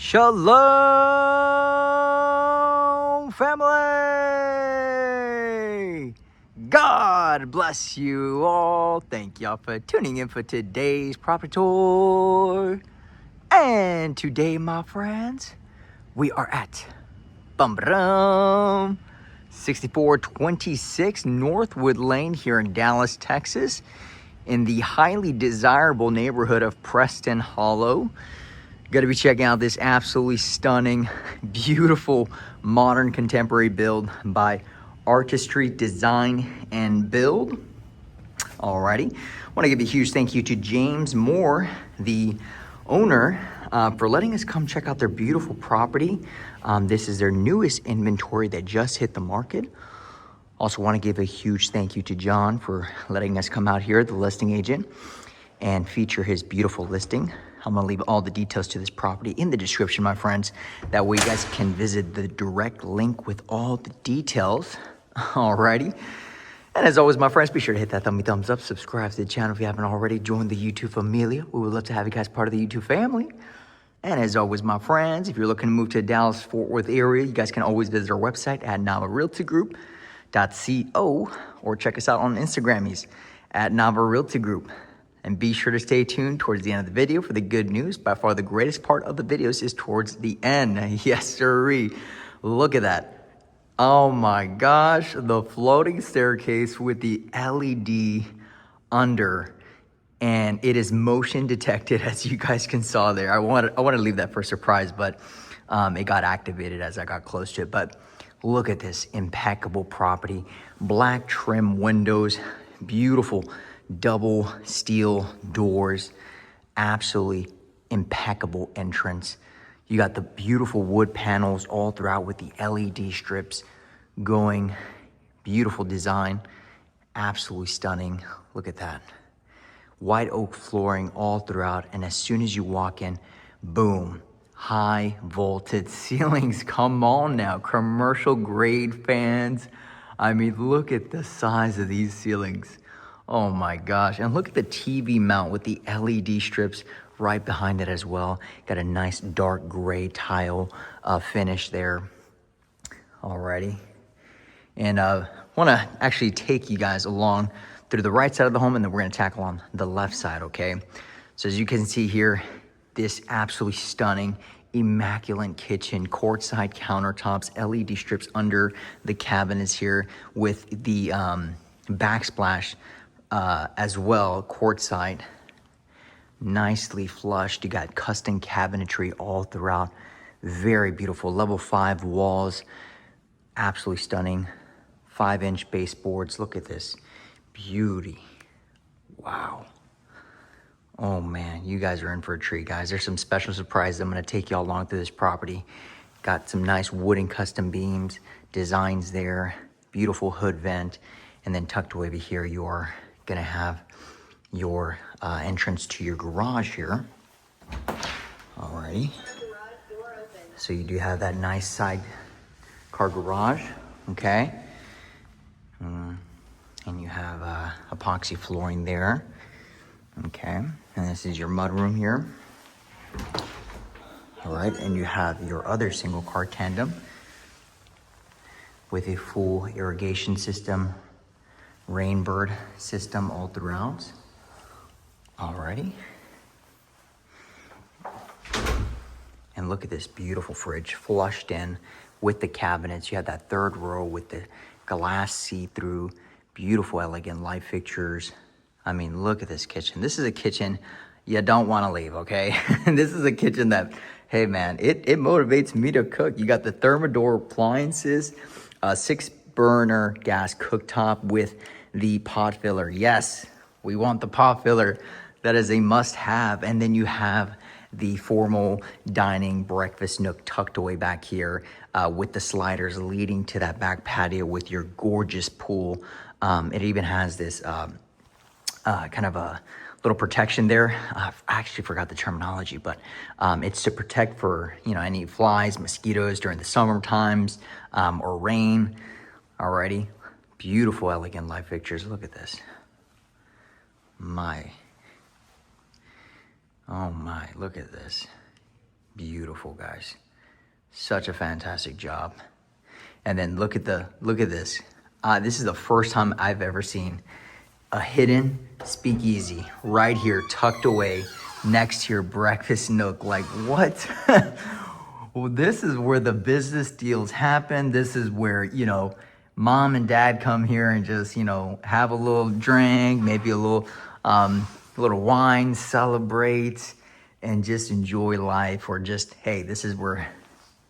Shalom, family! God bless you all. Thank y'all for tuning in for today's property tour. And today, my friends, we are at 6426 Northwood Lane here in Dallas, Texas, in the highly desirable neighborhood of Preston Hollow. Got to be checking out this absolutely stunning, beautiful, modern contemporary build by Artistry Design and Build. Alrighty, want to give a huge thank you to James Moore, the owner, for letting us come check out their beautiful property. This is their newest inventory that just hit the market. Also want to give a huge thank you to John for letting us come out here, the listing agent, and feature his beautiful listing. I'm gonna leave all the details to this property in the description, my friends. That way you guys can visit the direct link with all the details. Alrighty. And as always, my friends, be sure to hit that thumbs up, subscribe to the channel if you haven't already, join the YouTube familia. We would love to have you guys part of the YouTube family. And as always, my friends, if you're looking to move to the Dallas-Fort Worth area, you guys can always visit our website at NavaRealtyGroup.co or check us out on Instagrammies at NavaRealtyGroup. And be sure to stay tuned towards the end of the video for the good news. By far, the greatest part of the videos is towards the end. Yes, sirree. Look at that. Oh my gosh, the floating staircase with the LED under, and it is motion detected, as you guys can saw there. I want to leave that for a surprise, but it got activated as I got close to it. But look at this impeccable property, black trim windows, beautiful double steel doors, absolutely impeccable entrance. You got the beautiful wood panels all throughout with the LED strips going. Beautiful design, absolutely stunning. Look at that. White oak flooring all throughout, and as soon as you walk in, boom, high vaulted ceilings. Come on now, commercial grade fans. I mean, look at the size of these ceilings. Oh my gosh, and look at the TV mount with the LED strips right behind it as well. Got a nice dark gray tile finish there. Alrighty. And want to actually take you guys along through the right side of the home, and then we're going to tackle on the left side, okay? So as you can see here, this absolutely stunning, immaculate kitchen, courtside countertops, LED strips under the cabinets here with the backsplash as well, courtside, nicely flushed. You got custom cabinetry all throughout. Very beautiful. Level 5 walls, absolutely stunning. 5-inch baseboards. Look at this beauty. Wow. Oh man, you guys are in for a treat, guys. There's some special surprises. I'm going to take y'all along through this property. Got some nice wooden custom beams, designs there, beautiful hood vent, and then tucked away over here, you're gonna have your entrance to your garage here. Alrighty. So you do have that nice side car garage, okay? And you have epoxy flooring there, okay? And this is your mudroom here. All right, and you have your other single car tandem with a full irrigation system, rainbird system all throughout. Alrighty. And look at this beautiful fridge flushed in with the cabinets. You have that third row with the glass see-through, beautiful, elegant light fixtures. I mean, look at this kitchen. This is a kitchen you don't want to leave, okay? This is a kitchen that, hey man, it motivates me to cook. You got the Thermador appliances, 6-burner gas cooktop with the pot filler. Yes, we want the pot filler. That is a must-have. And then you have the formal dining breakfast nook tucked away back here with the sliders leading to that back patio with your gorgeous pool. It even has this kind of a little protection there. I actually forgot the terminology, but it's to protect for, you know, any flies, mosquitoes during the summer times or rain. Alrighty. Beautiful, elegant light fixtures. Look at this. Oh my, look at this. Beautiful, guys. Such a fantastic job. And then look at this. This is the first time I've ever seen a hidden speakeasy right here, tucked away next to your breakfast nook. Like, what? Well, this is where the business deals happen. This is where, mom and dad come here and just, have a little drink, maybe a little wine, celebrate, and just enjoy life. Or just, hey, this is where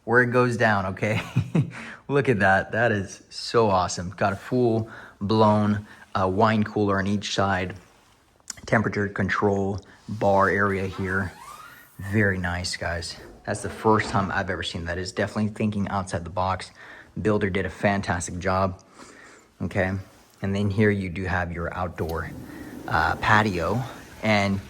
it goes down, okay? Look at that. That is so awesome. Got a full blown wine cooler on each side. Temperature control bar area here. Very nice, guys. That's the first time I've ever seen that. Is definitely thinking outside the box. Builder did a fantastic job. Okay. And then here you do have your outdoor patio. And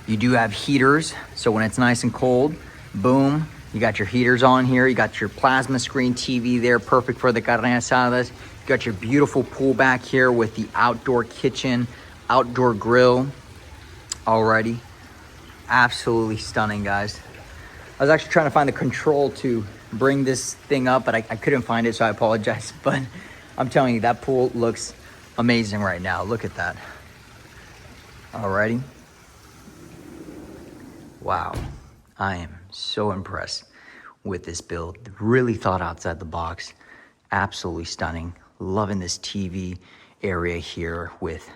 you do have heaters. So when it's nice and cold, boom, you got your heaters on here. You got your plasma screen TV there, perfect for the carne asadas. You got your beautiful pool back here with the outdoor kitchen, outdoor grill. Alrighty. Absolutely stunning, guys. I was actually trying to find the control to bring this thing up, but I couldn't find it, so I apologize. But I'm telling you, that pool looks amazing right now. Look at that. Alrighty. Wow. I am so impressed with this build. Really thought outside the box. Absolutely stunning. Loving this TV area here with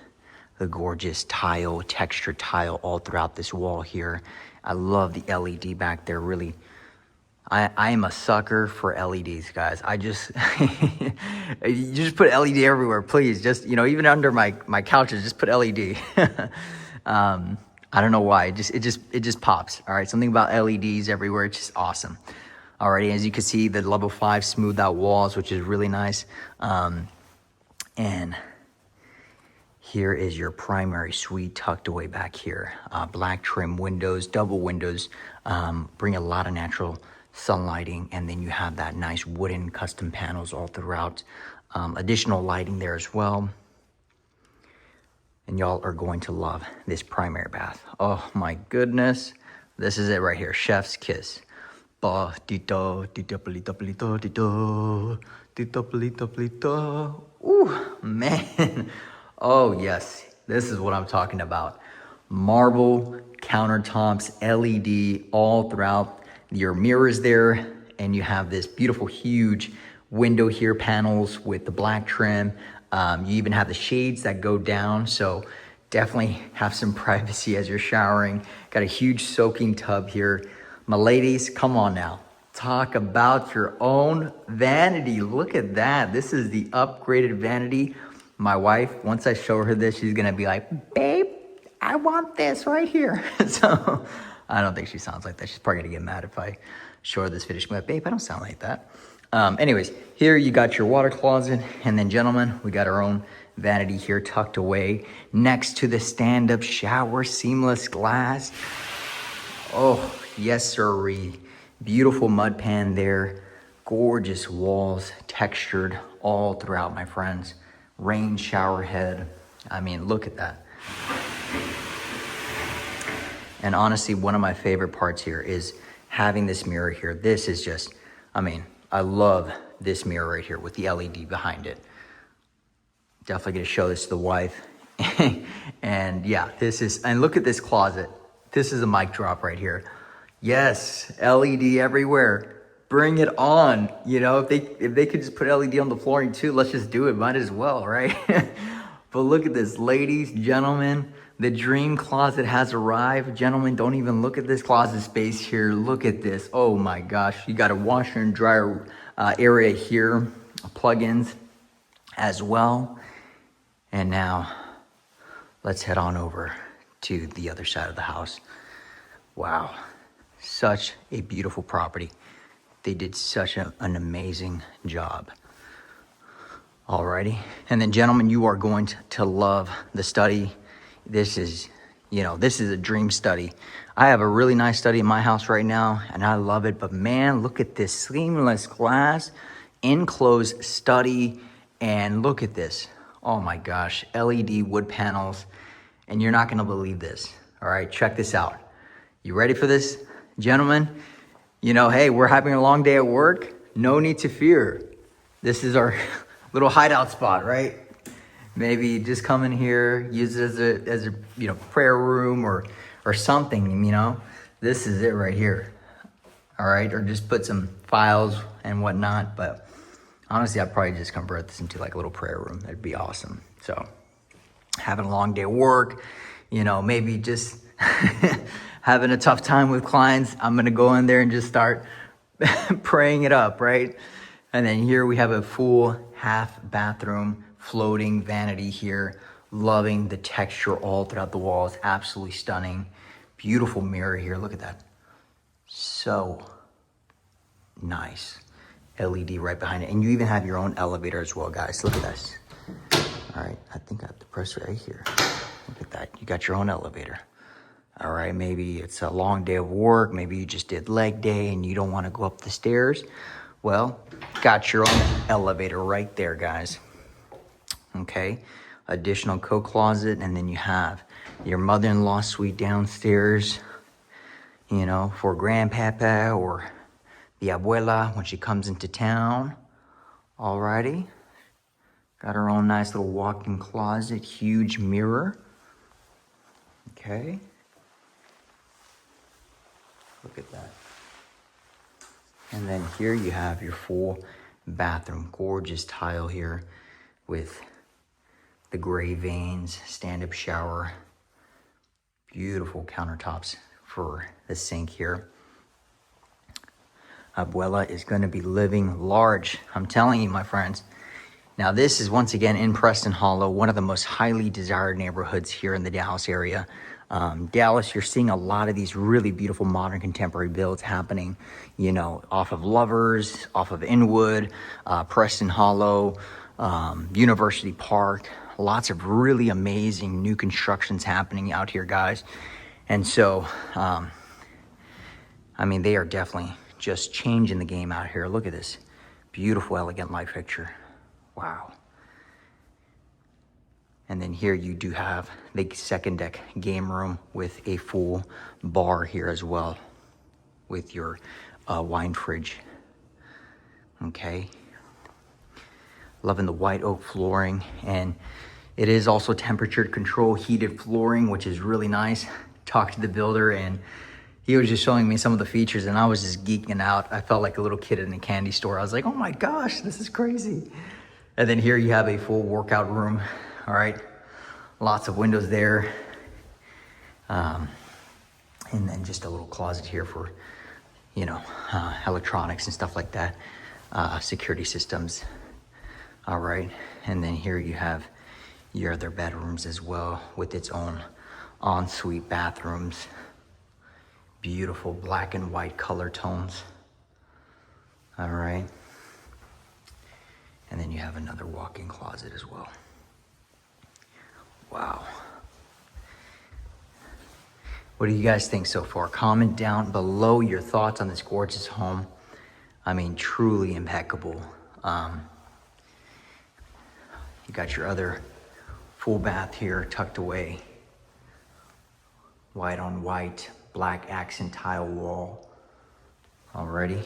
the gorgeous tile, textured tile all throughout this wall here. I love the LED back there. Really, I am a sucker for LEDs, guys. I just, you just put LED everywhere, please. Just, even under my couches, just put LED. I don't know why. It just pops. All right, something about LEDs everywhere. It's just awesome. Alrighty, as you can see, the level 5 smoothed out walls, which is really nice. And here is your primary suite tucked away back here. Black trim windows, double windows, bring a lot of natural sunlighting. And then you have that nice wooden custom panels all throughout. Additional lighting there as well. And y'all are going to love this primary bath. Oh my goodness. This is it right here. Chef's kiss. Ooh, man. Oh, yes. This is what I'm talking about. Marble countertops, LED all throughout. Your mirrors there. And you have this beautiful, huge window here, panels with the black trim. You even have the shades that go down. So definitely have some privacy as you're showering. Got a huge soaking tub here. My ladies, come on now. Talk about your own vanity. Look at that. This is the upgraded vanity. My wife, once I show her this, she's going to be like, babe, I want this right here. So I don't think she sounds like that. She's probably going to get mad if I show her this video. She'll be like, babe, I don't sound like that. Anyways, here you got your water closet. And then, gentlemen, we got our own vanity here tucked away next to the stand-up shower, seamless glass. Oh, yes, sirree. Beautiful mud pan there. Gorgeous walls, textured all throughout, my friends. Rain shower head. I mean, look at that. And honestly, one of my favorite parts here is having this mirror here. This is just, I love this mirror right here with the LED behind it. Definitely gonna show this to the wife. And yeah, and look at this closet. This is a mic drop right here. Yes, LED everywhere. Bring it on. If they could just put LED on the flooring too, let's just do it. Might as well, right? But look at this, ladies, gentlemen. The dream closet has arrived. Gentlemen, don't even look at this closet space here. Look at this. Oh my gosh. You got a washer and dryer area here. Plugins as well. And now let's head on over to the other side of the house. Wow. Such a beautiful property. They did such an amazing job. Alrighty. And then, gentlemen, you are going to love the study. This is a dream study. I have a really nice study in my house right now, and I love it. But man, look at this seamless glass, enclosed study, and look at this. Oh my gosh, LED wood panels, and you're not gonna believe this. All right, check this out. You ready for this, gentlemen? hey, we're having a long day at work. No need to fear. This is our little hideout spot, right? Maybe just come in here, use it as a prayer room or something, This is it right here. All right, or just put some files and whatnot. But honestly, I'd probably just convert this into like a little prayer room. That'd be awesome. So having a long day at work, maybe just having a tough time with clients, I'm gonna go in there and just start praying it up, right? And then here we have a full half bathroom, floating vanity here. Loving the texture all throughout the walls, absolutely stunning. Beautiful mirror here, look at that. So nice. LED right behind it. And you even have your own elevator as well, guys. Look at this. All right, I think I have to press right here. Look at that, you got your own elevator. All right, maybe it's a long day of work. Maybe you just did leg day and you don't want to go up the stairs. Well, got your own elevator right there, guys. Okay, additional coat closet, and then you have your mother-in-law suite downstairs, for grandpapa or the abuela when she comes into town. Alrighty, got her own nice little walk-in closet, huge mirror. Okay, look at that. And then here you have your full bathroom, gorgeous tile here with the gray veins, stand-up shower, beautiful countertops for the sink here. Abuela is gonna be living large, I'm telling you, my friends. Now this is once again in Preston Hollow, one of the most highly desired neighborhoods here in the Dallas area. Dallas, you're seeing a lot of these really beautiful modern contemporary builds happening, off of Lovers, off of Inwood, Preston Hollow, University Park. Lots of really amazing new constructions happening out here, guys. And so, they are definitely just changing the game out here. Look at this beautiful, elegant light fixture. Wow. And then here you do have the second deck game room with a full bar here as well with your wine fridge. Okay. Loving the white oak flooring, and it is also temperature control heated flooring, which is really nice. Talked to the builder and he was just showing me some of the features and I was just geeking out. I felt like a little kid in a candy store. I was like, oh my gosh, this is crazy. And then here you have a full workout room. All right, lots of windows there. And then just a little closet here for, electronics and stuff like that. Security systems. All right, and then here you have your other bedrooms as well with its own ensuite bathrooms. Beautiful black and white color tones. All right. And then you have another walk-in closet as well. Wow. What do you guys think so far? Comment down below your thoughts on this gorgeous home. Truly impeccable. You got your other full bath here tucked away. White on white, black accent tile wall. Alrighty.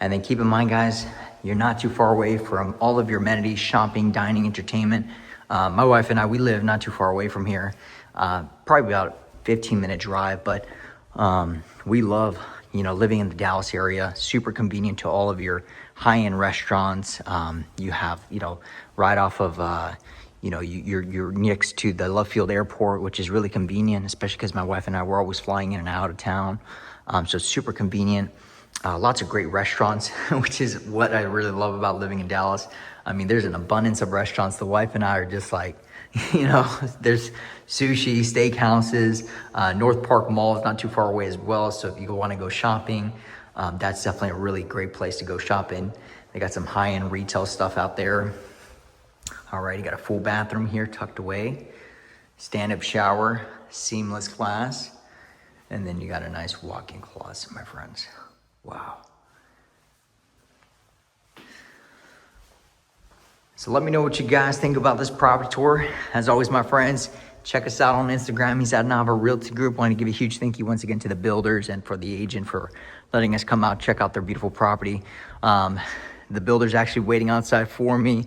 And then keep in mind, guys, you're not too far away from all of your amenities, shopping, dining, entertainment. My wife and I, we live not too far away from here. Probably about a 15-minute drive, but we love, living in the Dallas area. Super convenient to all of your high-end restaurants. You have, right off of, you're next to the Love Field Airport, which is really convenient, especially because my wife and I were always flying in and out of town. So super convenient. Lots of great restaurants, which is what I really love about living in Dallas. There's an abundance of restaurants. The wife and I are just like, there's sushi, steakhouses, North Park Mall is not too far away as well. So if you want to go shopping, that's definitely a really great place to go shopping. They got some high-end retail stuff out there. All right, you got a full bathroom here tucked away, stand-up shower, seamless glass, and then you got a nice walk-in closet, my friends. Wow. So let me know what you guys think about this property tour. As always, my friends, check us out on Instagram. He's at NavaRealtyGroup. Want to give a huge thank you once again to the builders and for the agent for letting us come out, check out their beautiful property. The builder's actually waiting outside for me.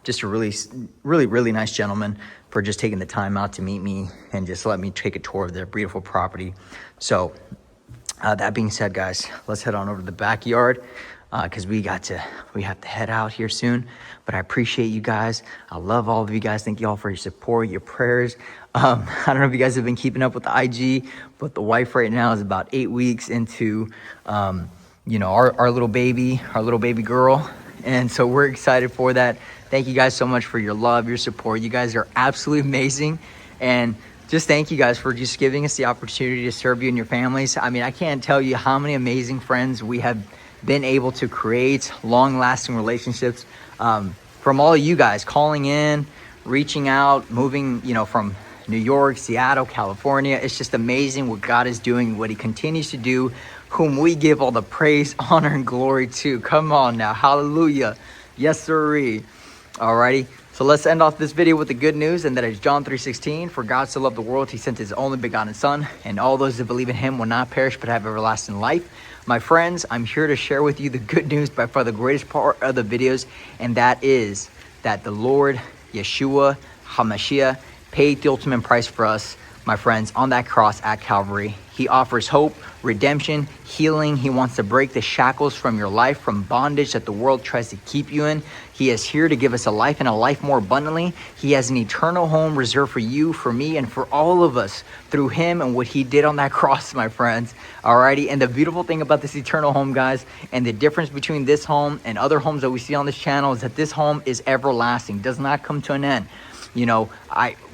Just a really nice gentleman for just taking the time out to meet me and just let me take a tour of their beautiful property. So that being said, guys, let's head on over to the backyard because we have to head out here soon. But I appreciate you guys. I love all of you guys. Thank you all for your support, your prayers. I don't know if you guys have been keeping up with the IG, but the wife right now is about 8 weeks into, you know, our little baby girl. And so we're excited for that. Thank you guys so much for your love, your support. You guys are absolutely amazing. And just thank you guys for just giving us the opportunity to serve you and your families. I mean, I can't tell you how many amazing friends we have been able to create, long-lasting relationships from all of you guys calling in, reaching out, moving, you know, from New York, Seattle, California. It's just amazing what God is doing, what he continues to do, whom we give all the praise, honor, and glory to. Come on now. Hallelujah. Yes, sirree. Alrighty. So let's end off this video with the good news, and that is John 3:16. For God so loved the world, he sent his only begotten son, and all those that believe in him will not perish but have everlasting life. My friends, I'm here to share with you the good news by far the greatest part of the videos, and that is that the Lord, Yeshua, HaMashiach, paid the ultimate price for us, my friends, on that cross at Calvary. He offers hope, redemption, healing. He wants to break the shackles from your life, from bondage that the world tries to keep you in. He is here to give us a life and a life more abundantly. He has an eternal home reserved for you, for me, and for all of us through him and what he did on that cross, my friends. Alrighty, and the beautiful thing about this eternal home, guys, and the difference between this home and other homes that we see on this channel is that this home is everlasting, does not come to an end. You know,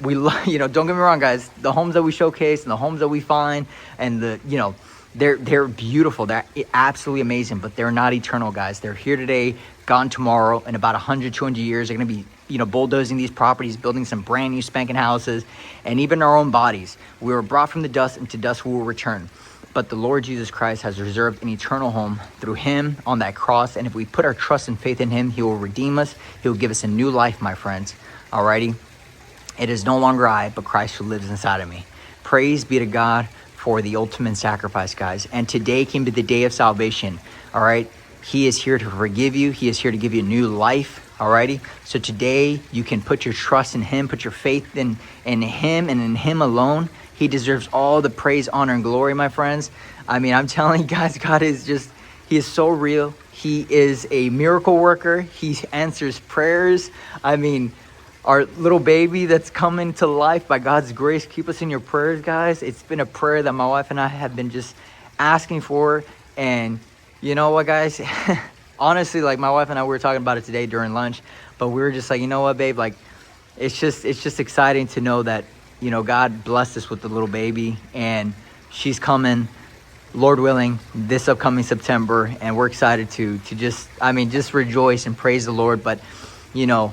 you know, don't get me wrong, guys, the homes that we showcase and the homes that we find and the, you know, they're beautiful. They're absolutely amazing, but they're not eternal, guys. They're here today, gone tomorrow. In about 100, 200 years, they're going to be, you know, bulldozing these properties, building some brand new spanking houses, and even our own bodies. We were brought from the dust, and to dust we will return. But the Lord Jesus Christ has reserved an eternal home through him on that cross. And if we put our trust and faith in him, he will redeem us. He will give us a new life, my friends. Alrighty. It is no longer I, but Christ who lives inside of me. Praise be to God for the ultimate sacrifice, guys. And today can be the day of salvation. All right. He is here to forgive you. He is here to give you a new life. Alrighty. So today you can put your trust in him, put your faith in him and in him alone. He deserves all the praise, honor, and glory, my friends. I mean, I'm telling you guys, God is just, he is so real. He is a miracle worker. He answers prayers. I mean, our little baby that's coming to life by God's grace, keep us in your prayers, guys. It's been a prayer that my wife and I have been just asking for. And you know what, guys? Honestly, like my wife and I, we were talking about it today during lunch, but we were just like, you know what, babe? Like, it's just exciting to know that, you know, God blessed us with the little baby, and she's coming, Lord willing, this upcoming September. And we're excited to just, I mean, just rejoice and praise the Lord. But, you know,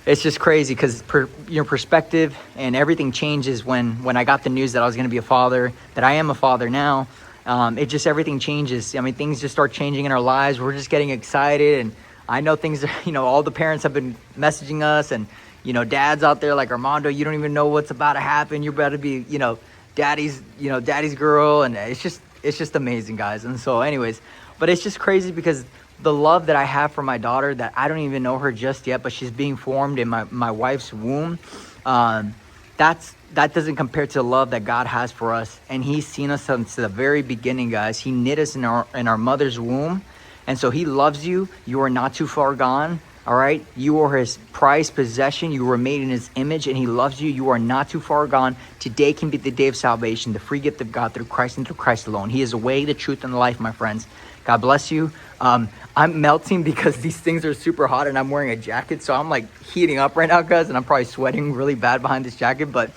it's just crazy because your perspective and everything changes when I got the news that I was going to be a father, that I am a father now. It just, everything changes. I mean, things just start changing in our lives. We're just getting excited. And I know things, you know, all the parents have been messaging us, and, you know, dads out there like Armando, you don't even know what's about to happen. You're about to be, you know, daddy's girl. And it's just amazing, guys. And so anyways, but it's just crazy because the love that I have for my daughter, that I don't even know her just yet, but she's being formed in my wife's womb. That doesn't compare to the love that God has for us. And he's seen us since the very beginning, guys. He knit us in our mother's womb. And so he loves you. You are not too far gone. All right. You are his prized possession. You were made in his image, and he loves you. You are not too far gone. Today can be the day of salvation, the free gift of God through Christ and through Christ alone. He is the way, the truth, and the life, my friends. God bless you. I'm melting because these things are super hot and I'm wearing a jacket. So I'm like heating up right now, guys, and I'm probably sweating really bad behind this jacket. But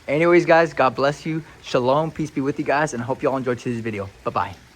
anyways, guys, God bless you. Shalom. Peace be with you guys. And I hope you all enjoyed today's video. Bye-bye.